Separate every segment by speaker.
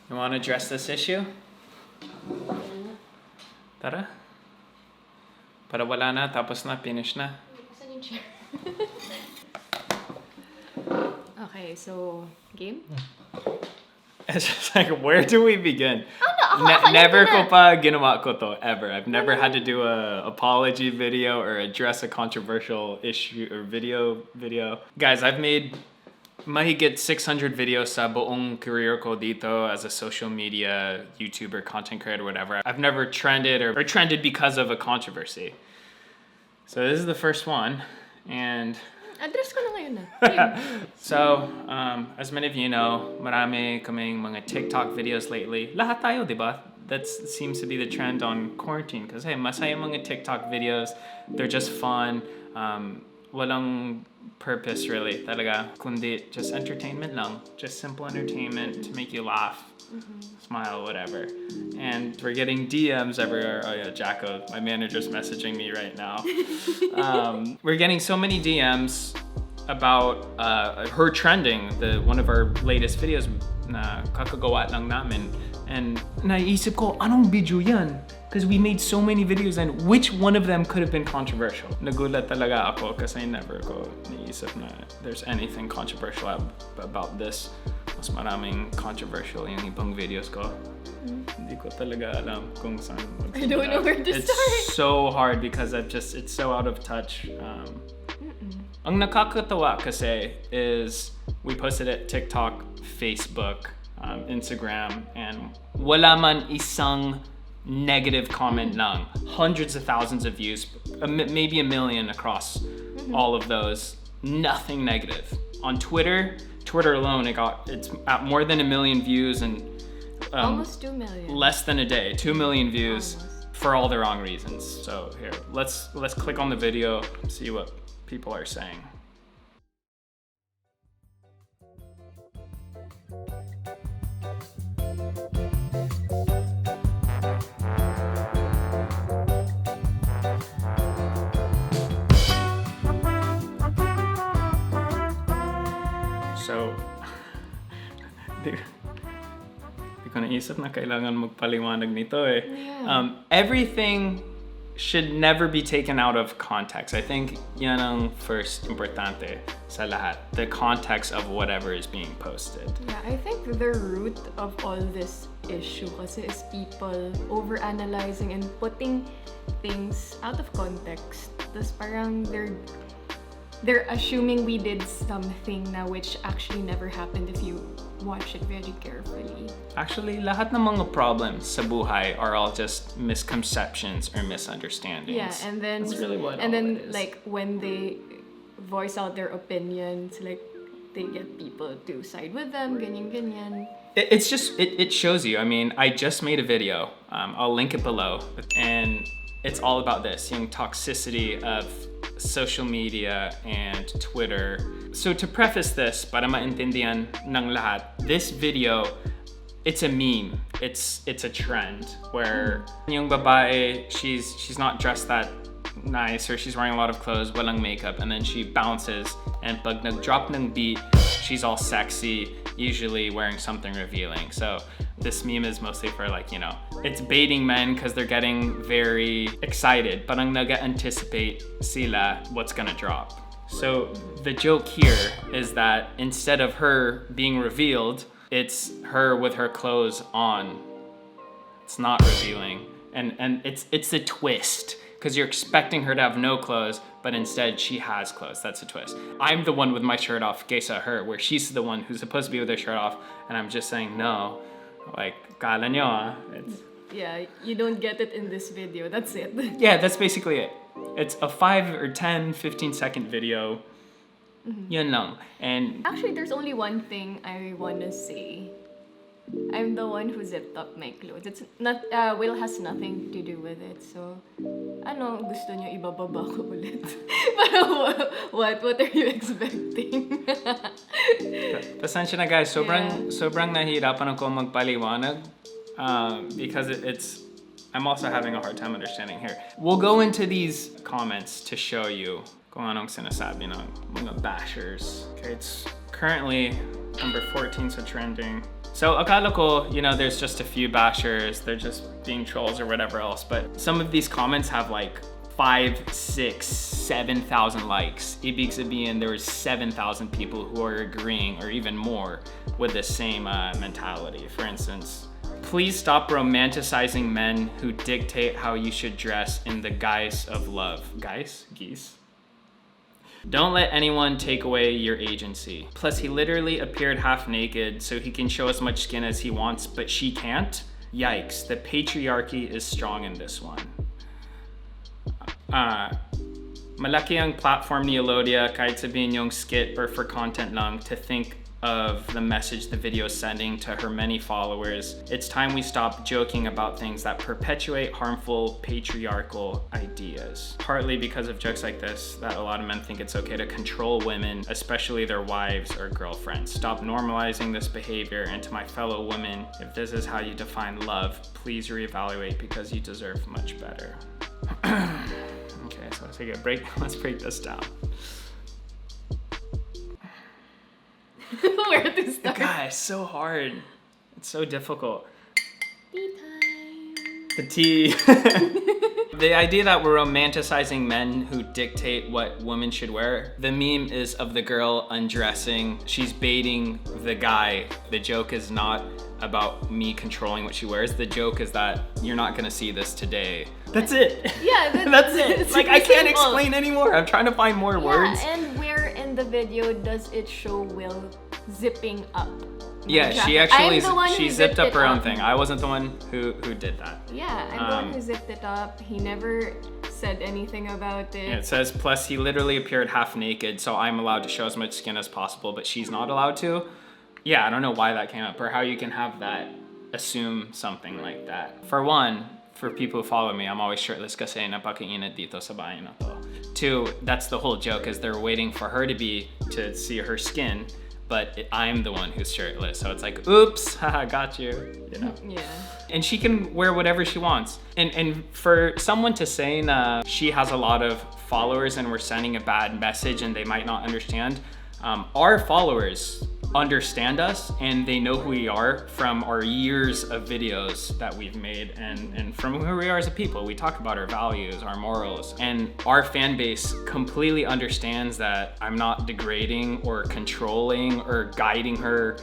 Speaker 1: You want to address this issue? Tara? Para wala na, tapos na, finish na.
Speaker 2: Saan yung chair? Okay, so, game?
Speaker 1: It's just like, where do we begin?
Speaker 2: Never
Speaker 1: Never ko pa ginawa ko to, ever. I've never had to do a apology video or address a controversial issue or video. Guys, I've made mahigit 600 videos sa buong career ko dito as a social media YouTuber, content creator, whatever. I've never trended or trended because of a controversy. So this is the first one, and
Speaker 2: Address ko na ngayon na.
Speaker 1: so, as many of you know, marami kaming mga TikTok videos lately. Lahat tayo, diba? That seems to be the trend on quarantine. Because, hey, masaya mga TikTok videos. They're just fun. Walang purpose, really. Talaga, kundi just entertainment lang. Just simple entertainment to make you laugh, smile, whatever. And we're getting DMs everywhere. Oh yeah, Jacko, my manager's messaging me right now. We're getting so many DMs about her trending, one of our latest videos na kakagawa lang namin. And naisip ko, anong video yan? Because we made so many videos, and which one of them could have been controversial? Nagulat talaga ako kasi never ko naisip na there's anything controversial about this. Mas maraming controversial yung ibang videos ko. Hindi ko talaga alam kung saan magsimula.
Speaker 2: I don't know where to start.
Speaker 1: It's so hard because it's so out of touch. Ang nakakatawa kasi is we posted it TikTok, Facebook, Instagram, and wala man isang negative comment lang. Hundreds of thousands of views, maybe 1 million across all of those. Nothing negative. On Twitter alone, it's at more than 1 million views and
Speaker 2: Almost 2 million.
Speaker 1: Less than a day, 2 million views.
Speaker 2: Almost.
Speaker 1: For all the wrong reasons. So here, let's click on the video, see what people are saying. So, di ko naisip na kailangan magpaliwanag nito eh.
Speaker 2: Yeah.
Speaker 1: Everything should never be taken out of context. I think yan ang first importante sa lahat. The context of whatever is being posted.
Speaker 2: Yeah, I think the root of all this issue kasi is people overanalyzing and putting things out of context. Tapos parang they're assuming we did something na which actually never happened if you watch it very carefully.
Speaker 1: Actually, lahat ng mga problems sa buhay are all just misconceptions or misunderstandings.
Speaker 2: Yeah, and then
Speaker 1: That's really what
Speaker 2: and
Speaker 1: all
Speaker 2: then
Speaker 1: it is.
Speaker 2: like when they voice out their opinions, like they get people to side with them, ganyan.
Speaker 1: It's just, it shows you. I mean, I just made a video. I'll link it below. And it's all about this, yung toxicity of social media and Twitter. So to preface this, para maintindihan ng lahat, this video, it's a meme. It's a trend where yung babae, she's not dressed that nice, or she's wearing a lot of clothes, walang makeup, and then she bounces, and pag nag-drop ng beat, she's all sexy, usually wearing something revealing. So this meme is mostly for, like, you know, it's baiting men because they're getting very excited, parang nag-anticipate sila what's gonna drop. So the joke here is that instead of her being revealed, it's her with her clothes on. It's not revealing, and it's a twist, because you're expecting her to have no clothes, but instead she has clothes. That's a twist. I'm the one with my shirt off, Gesa her, where she's the one who's supposed to be with her shirt off, and I'm just saying no. Like, kala nyo ah.
Speaker 2: Yeah, you don't get it in this video. That's it.
Speaker 1: Yeah, that's basically it. It's a 5 or 10, 15-second video. Yun lang. And
Speaker 2: Actually, there's only one thing I wanna say. I'm the one who zipped up my clothes. It's not, Will has nothing to do with it. So, ano gusto niyo ibababa ko ulit? Pero what are you expecting?
Speaker 1: pasensya na guys, sobrang nahihirapan ako magpaliwanag because I'm also having a hard time understanding here. We'll go into these comments to show you kung anong sinasabi ng mga bashers. Okay, it's currently number 14, so trending. So akala ko, there's just a few bashers, they're just being trolls or whatever else, but some of these comments have like 5, 6, 7,000 likes. Ibig sabihin, there was 7,000 people who are agreeing or even more with the same mentality. For instance, please stop romanticizing men who dictate how you should dress in the guise of love. Geese? Don't let anyone take away your agency. Plus, he literally appeared half naked so he can show as much skin as he wants, but she can't? Yikes, the patriarchy is strong in this one. Malaki ang platform ni Elodia kahit sabihin yung skit or for content lang to think of the message the video is sending to her many followers. It's time we stop joking about things that perpetuate harmful patriarchal ideas. Partly because of jokes like this, that a lot of men think it's okay to control women, especially their wives or girlfriends. Stop normalizing this behavior, and to my fellow women, if this is how you define love, please reevaluate because you deserve much better. Okay, so let's take a break. Let's break this down.
Speaker 2: Where to start?
Speaker 1: God, it's so hard. It's so difficult.
Speaker 2: Tea time.
Speaker 1: The tea. The idea that we're romanticizing men who dictate what women should wear. The meme is of the girl undressing. She's baiting the guy. The joke is not about me controlling what she wears. The joke is that you're not gonna see this today. That's it.
Speaker 2: Yeah,
Speaker 1: that's it.
Speaker 2: it's
Speaker 1: Like,
Speaker 2: super
Speaker 1: I can't
Speaker 2: simple.
Speaker 1: explain anymore. I'm trying to find more words.
Speaker 2: Yeah, and where in the video does it show Will zipping up?
Speaker 1: Yeah,
Speaker 2: jacket?
Speaker 1: she actually
Speaker 2: I'm the one
Speaker 1: she
Speaker 2: who
Speaker 1: zipped up
Speaker 2: it
Speaker 1: her own thing. I wasn't the one who did that.
Speaker 2: Yeah, I'm the one who zipped it up. He never said anything about it.
Speaker 1: Yeah, it says, plus he literally appeared half naked, so I'm allowed to show as much skin as possible, but she's not allowed to. Yeah, I don't know why that came up or how you can have that assume something like that. For one, for people who follow me, I'm always shirtless kasi napakainit dito sa bahay na to. Two, that's the whole joke, is they're waiting for her to see her skin, but I'm the one who's shirtless. So it's like, oops, haha, got you,
Speaker 2: Yeah.
Speaker 1: And she can wear whatever she wants. And for someone to say she has a lot of followers and we're sending a bad message and they might not understand, our followers understand us and they know who we are from our years of videos that we've made and from who we are as a people. We talk about our values, our morals, and our fan base completely understands that I'm not degrading or controlling or guiding her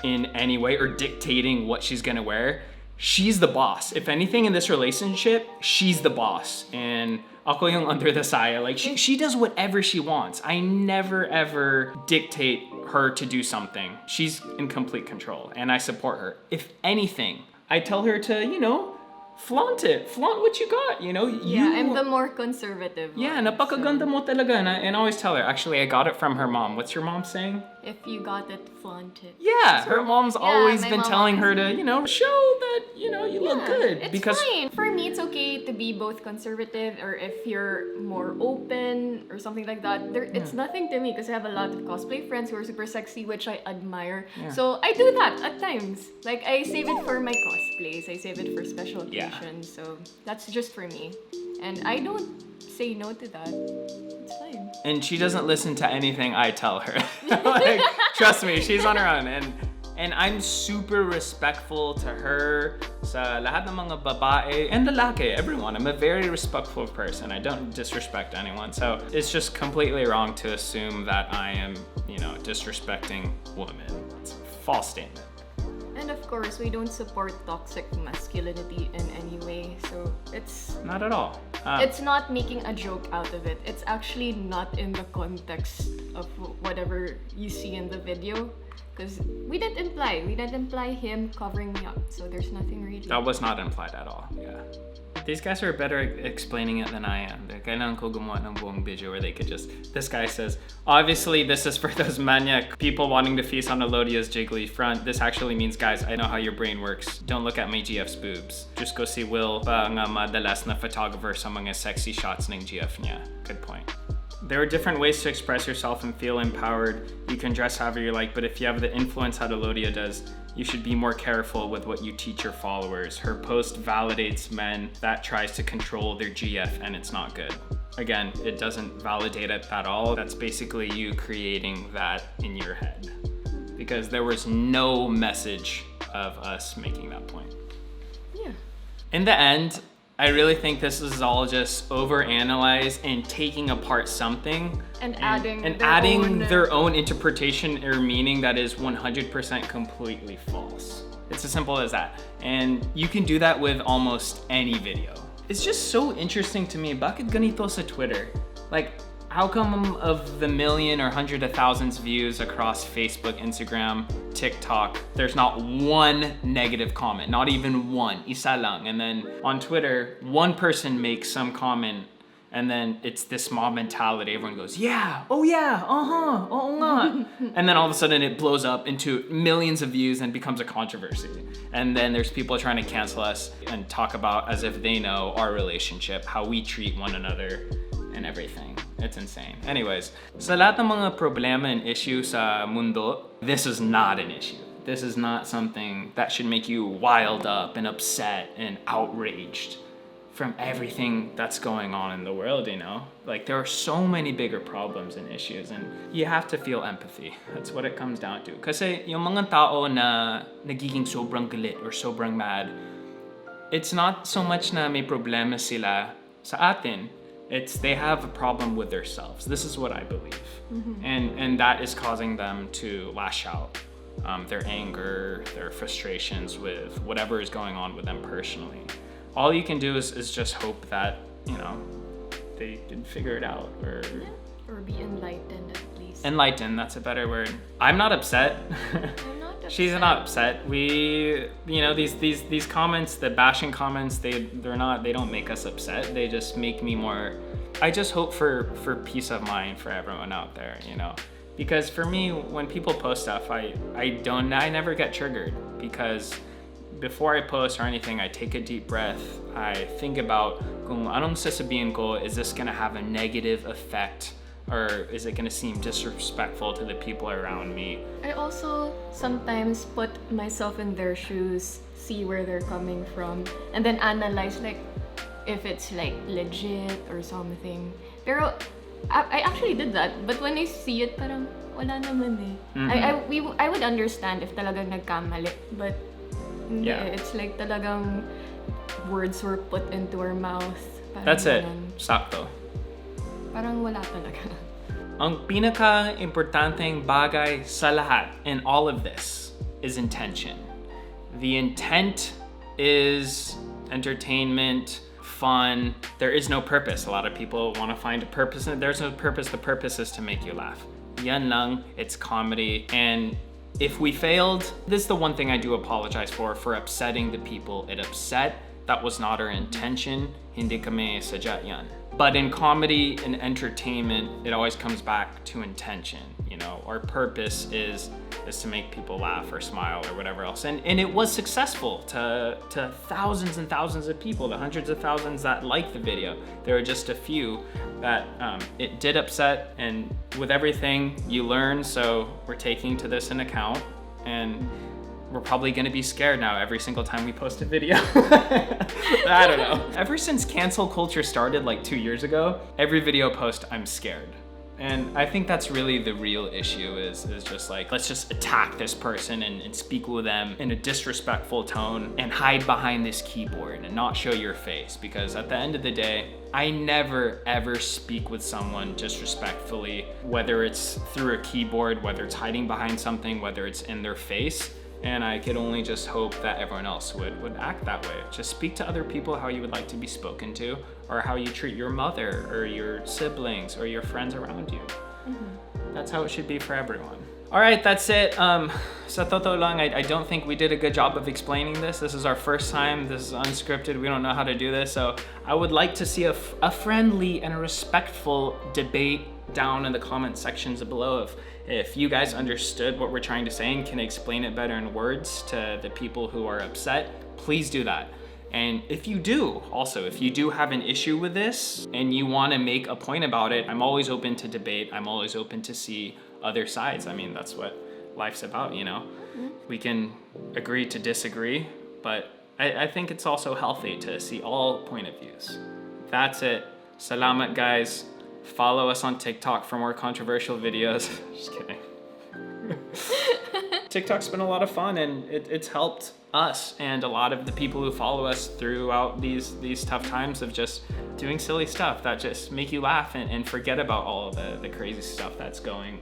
Speaker 1: in any way or dictating what she's gonna wear. She's the boss. If anything in this relationship, she's the boss. And ako yung under the saya. Like, she does whatever she wants. I never ever dictate her to do something. She's in complete control and I support her. If anything, I tell her to, flaunt it. Flaunt what you got,
Speaker 2: Yeah, I'm the more conservative
Speaker 1: Yeah,
Speaker 2: one,
Speaker 1: napakaganda mo talaga. And I always tell her, actually, I got it from her mom. What's your mom saying?
Speaker 2: If you got it, flaunt it.
Speaker 1: Yeah, her mom's always
Speaker 2: my
Speaker 1: been
Speaker 2: mom
Speaker 1: telling her
Speaker 2: always-
Speaker 1: to, show that, you look good.
Speaker 2: It's
Speaker 1: because
Speaker 2: fine. For me, it's okay to be both conservative or if you're more open or something like that. It's nothing to me because I have a lot of cosplay friends who are super sexy, which I admire.
Speaker 1: Yeah.
Speaker 2: So I do that at times. Like, I save it for my cosplays. I save it for special
Speaker 1: Yeah.
Speaker 2: occasions. So that's just for me. And I don't say no to that. It's fine.
Speaker 1: And she doesn't listen to anything I tell her. Like, trust me, she's on her own. And I'm super respectful to her, sa lahat ng mga babae and lalaki, everyone. I'm a very respectful person. I don't disrespect anyone. So it's just completely wrong to assume that I am, disrespecting women. It's a false statement.
Speaker 2: And of course, we don't support toxic masculinity in any way. So it's
Speaker 1: Not at all.
Speaker 2: it's not making a joke out of it. It's actually not in the context of whatever you see in the video. Because we didn't imply him covering me up. So there's nothing really.
Speaker 1: That was not implied at all, yeah. These guys are better at explaining it than I am. Kailangan ko gumawa ng buong video where they could this guy says, obviously this is for those maniac people wanting to feast on Elodia's jiggly front. This actually means, guys, I know how your brain works. Don't look at my GF's boobs. Just go see Will pa nga madalas na photographer sa mga sexy shots ng GF niya. Good point. There are different ways to express yourself and feel empowered. You can dress however you like, but if you have the influence how Elodia does, you should be more careful with what you teach your followers. Her post validates men that tries to control their GF, and it's not good. Again, it doesn't validate it at all. That's basically you creating that in your head. Because there was no message of us making that point.
Speaker 2: Yeah.
Speaker 1: In the end, I really think this is all just overanalyzed and taking apart something
Speaker 2: And adding
Speaker 1: their own interpretation or meaning that is 100% completely false. It's as simple as that. And you can do that with almost any video. It's just so interesting to me. Bakit ganito sa Twitter? Like, how come of the million or hundred of thousands views across Facebook, Instagram, TikTok, there's not one negative comment, not even one, isa lang. And then on Twitter, one person makes some comment and then it's this mob mentality. Everyone goes, yeah, oh yeah, uh-huh, oo nga. And then all of a sudden it blows up into millions of views and becomes a controversy. And then there's people trying to cancel us and talk about as if they know our relationship, how we treat one another and everything. It's insane. Anyways, sa lahat ng mga problema and issue sa mundo, this is not an issue. This is not something that should make you wild up and upset and outraged from everything that's going on in the world, you know? Like, there are so many bigger problems and issues, and you have to feel empathy. That's what it comes down to. Kasi yung mga tao na nagiging sobrang galit or sobrang mad, it's not so much na may problema sila sa atin. It's they have a problem with themselves. This is what I believe. And that is causing them to lash out. Their anger, their frustrations with whatever is going on with them personally. All you can do is just hope that, you know, they can figure it out
Speaker 2: or be enlightened at least.
Speaker 1: Enlightened, that's a better word. I'm not upset.
Speaker 2: I'm not upset.
Speaker 1: She's not upset. We, you know, these comments, the bashing comments, they don't make us upset. They just make me more. I just hope for peace of mind for everyone out there, you know. Because for me, when people post stuff, I never get triggered, because before I post or anything, I take a deep breath. I think about kung anong sasabihin ko, is this gonna have a negative effect, or is it gonna seem disrespectful to the people around me?
Speaker 2: I also sometimes put myself in their shoes, see where they're coming from, and then analyze like if it's like legit or something. Pero I actually did that, but when I see it, parang wala naman eh. I would understand if talagang nagkamali, but
Speaker 1: yeah,
Speaker 2: it's like talagang words were put into our mouth. Parang
Speaker 1: that's it.
Speaker 2: ganun.
Speaker 1: Sakto.
Speaker 2: Parang wala talaga.
Speaker 1: Ang pinaka-importanteng bagay sa lahat in all of this is intention. The intent is entertainment, fun. There is no purpose. A lot of people want to find a purpose, and there's no purpose. The purpose is to make you laugh. Yan lang, it's comedy. And if we failed, this is the one thing I do apologize for upsetting the people it upset. That was not our intention. Hindi kami sadya yan. But in comedy and entertainment, it always comes back to intention. You know, our purpose is to make people laugh or smile or whatever else. And it was successful to thousands and thousands of people, the hundreds of thousands that liked the video. There were just a few that it did upset, and with everything you learn, so we're taking to this in account, and we're probably gonna be scared now every single time we post a video. I don't know. Ever since cancel culture started like 2 years ago, every video post, I'm scared. And I think that's really the real issue is just like, let's just attack this person and speak with them in a disrespectful tone and hide behind this keyboard and not show your face. Because at the end of the day, I never ever speak with someone disrespectfully, whether it's through a keyboard, whether it's hiding behind something, whether it's in their face. And I could only just hope that everyone else would act that way. Just speak to other people how you would like to be spoken to, or how you treat your mother or your siblings or your friends around you. That's how it should be for everyone. All right, that's it. Sa totoo lang, I don't think we did a good job of explaining this. This is our first time. This is unscripted. We don't know how to do this. So I would like to see a friendly and a respectful debate down in the comment sections below if you guys understood what we're trying to say and can explain it better in words to the people who are upset. Please do that. And if you do have an issue with this and you want to make a point about it, I'm always open to debate. I'm always open to see other sides. I mean, that's what life's about, you know? We can agree to disagree, but I think it's also healthy to see all point of views. That's it. Salamat, guys. Follow us on TikTok for more controversial videos. Just kidding. TikTok's been a lot of fun, and it's helped us and a lot of the people who follow us throughout these tough times of just doing silly stuff that just make you laugh and forget about all of the crazy stuff that's going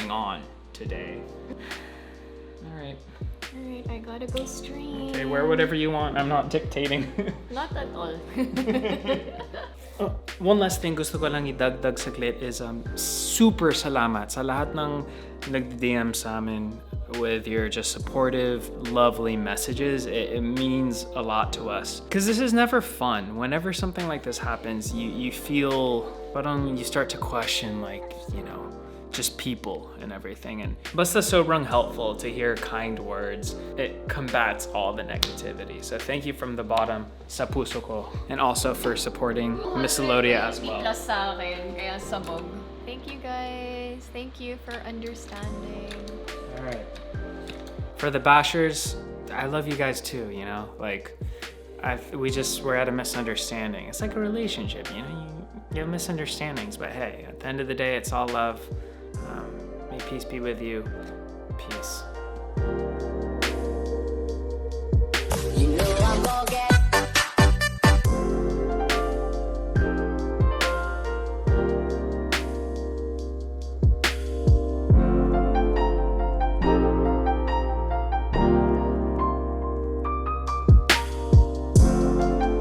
Speaker 1: on today. All right.
Speaker 2: Alright, I gotta go stream.
Speaker 1: Okay, wear whatever you want. I'm not dictating.
Speaker 2: Not at all.
Speaker 1: One last thing gusto ko lang idagdag saglit is super salamat sa lahat ng nag-DM sa amin with your just supportive, lovely messages. It means a lot to us. Because this is never fun. Whenever something like this happens, you feel, parang you start to question, like, you know, just people and everything. And basta sobrang helpful to hear kind words. It combats all the negativity. So thank you from the bottom sa puso ko. And also for supporting Miss Elodia as well.
Speaker 2: Plus sa akin, kaya sabog. Thank you guys. Thank you for understanding.
Speaker 1: All right. For the bashers, I love you guys too, you know? Like, we're at a misunderstanding. It's like a relationship, you know? You have misunderstandings, but hey, at the end of the day, it's all love. May peace be with you. Peace.